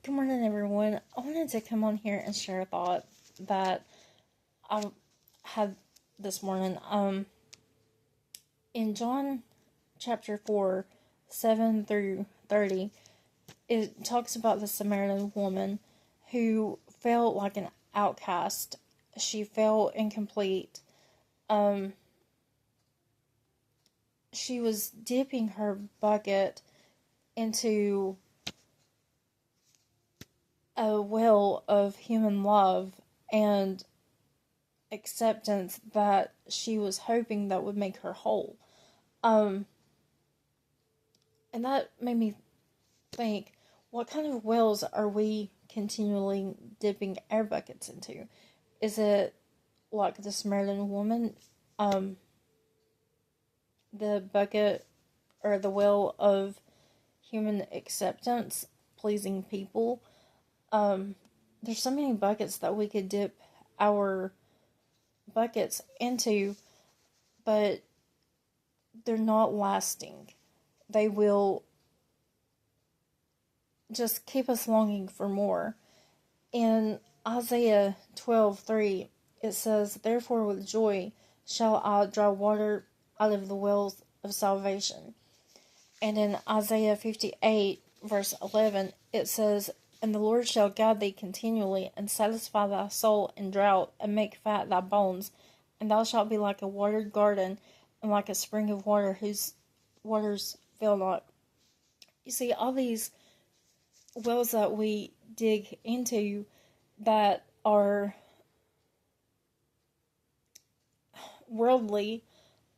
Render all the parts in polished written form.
Good morning, everyone. I wanted to come on here and share a thought that I had this morning. In John chapter 4, 7 through 30, it talks about the Samaritan woman who felt like an outcast. She felt incomplete. She was dipping her bucket into a well of human love and acceptance that she was hoping that would make her whole. And that made me think, what kind of wells are we continually dipping our buckets into? Is it like the Samaritan woman, the bucket or the well of human acceptance, pleasing people? There's so many buckets that we could dip our buckets into, but they're not lasting. They will just keep us longing for more. In Isaiah 12:3, it says, "Therefore with joy shall I draw water out of the wells of salvation." And in Isaiah 58, verse 11, it says, "And the Lord shall guide thee continually, and satisfy thy soul in drought, and make fat thy bones. And thou shalt be like a watered garden, and like a spring of water whose waters fail not." You see, all these wells that we dig into that are worldly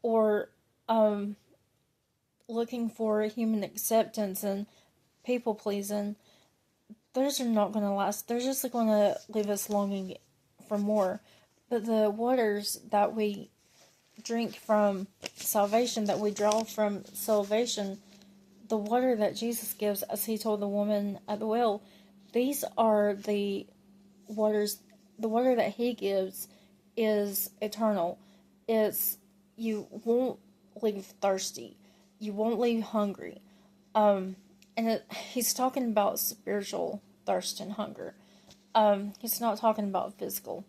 or looking for human acceptance and people pleasing, those are not going to last. They're just going to leave us longing for more. But the waters that we drink from salvation, that we draw from salvation, the water that Jesus gives, as he told the woman at the well, these are the waters. The water that he gives is eternal. You won't leave thirsty. You won't leave hungry. He's talking about spiritual thirst and hunger. He's not talking about physical.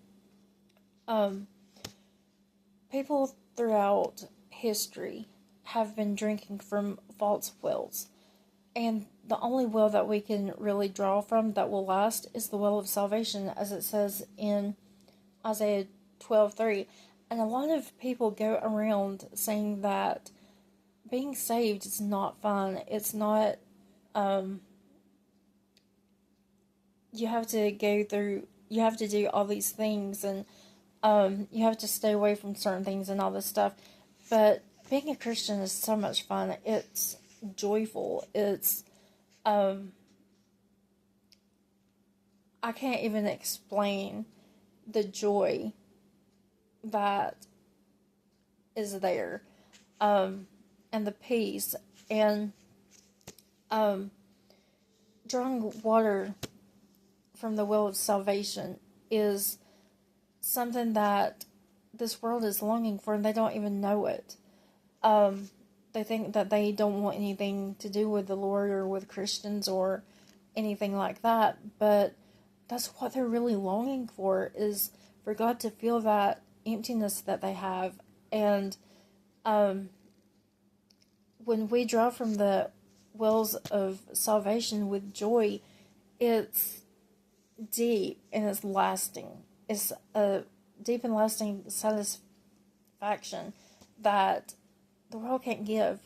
People throughout history have been drinking from false wells. And the only well that we can really draw from that will last is the well of salvation, as it says in Isaiah 12:3. And a lot of people go around saying that being saved is not fun. It's not, you have to go through, you have to do all these things, and you have to stay away from certain things and all this stuff. But being a Christian is so much fun. It's joyful. It's, I can't even explain the joy that is there, and the peace, and drawing water from the well of salvation is something that this world is longing for, and they don't even know it. They think that they don't want anything to do with the Lord or with Christians or anything like that, but that's what they're really longing for, is for God to feel that emptiness that they have. And when we draw from the wells of salvation with joy, it's deep and it's lasting. It's a deep and lasting satisfaction that the world can't give.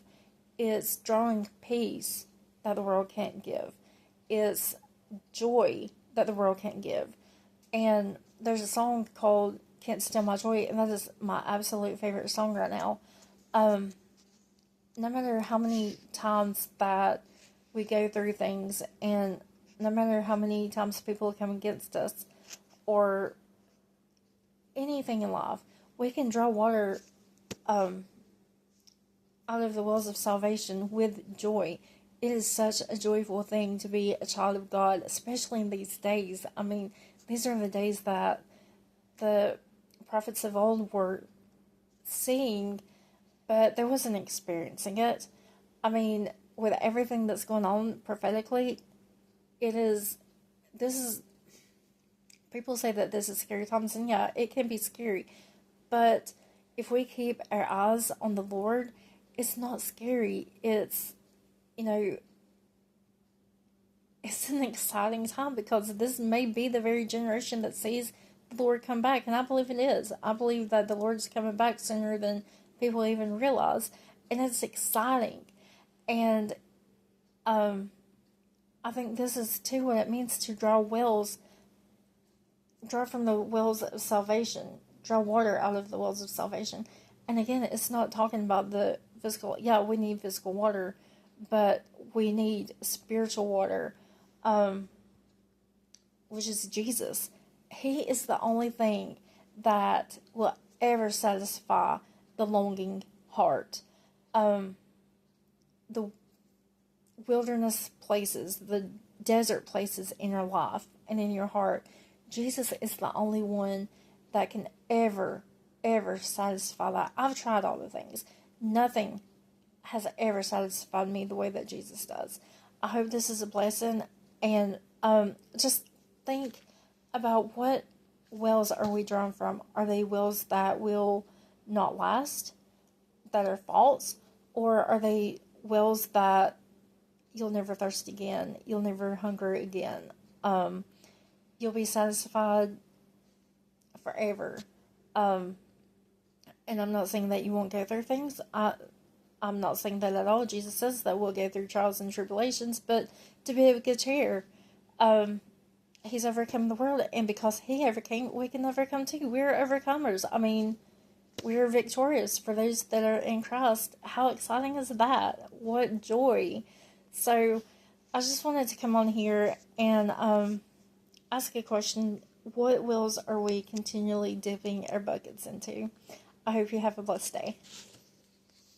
It's drawing peace that the world can't give. It's joy that the world can't give. And there's a song called "Can't Steal My Joy," and that is my absolute favorite song right now. No matter how many times that we go through things, and no matter how many times people come against us, or anything in life, we can draw water out of the wells of salvation with joy. It is such a joyful thing to be a child of God, especially in these days. I mean, these are the days that the prophets of old were seeing, but they wasn't experiencing it. I mean, with everything that's going on prophetically, it is this is, people say that this is scary times, and yeah, it can be scary. But if we keep our eyes on the Lord, it's not scary. It's, you know, it's an exciting time because this may be the very generation that sees the Lord come back. And I believe it is. I believe that the Lord's coming back sooner than people even realize. And it's exciting. And I think this is too what it means to draw from the wells of salvation, draw water out of the wells of salvation. And again, it's not talking about the physical. Yeah, we need physical water, but we need spiritual water, which is Jesus. He is the only thing that will ever satisfy the longing heart. The wilderness places, the desert places in your life and in your heart, Jesus is the only one that can ever satisfy that. I've tried all the things. Nothing has ever satisfied me the way that Jesus does. I hope this is a blessing, and just think about, what wells are we drawn from? Are they wells that will not last, that are false, or are they wells that you'll never thirst again, you'll never hunger again, you'll be satisfied forever? And I'm not saying that you won't go through things. I'm not saying that at all. Jesus says that we'll go through trials and tribulations, but to be of good cheer. He's overcome the world, and because he overcame, we can overcome too. We're overcomers. I mean, we're victorious for those that are in Christ. How exciting is that? What joy. So I just wanted to come on here and ask a question. What wells are we continually dipping our buckets into? I hope you have a blessed day.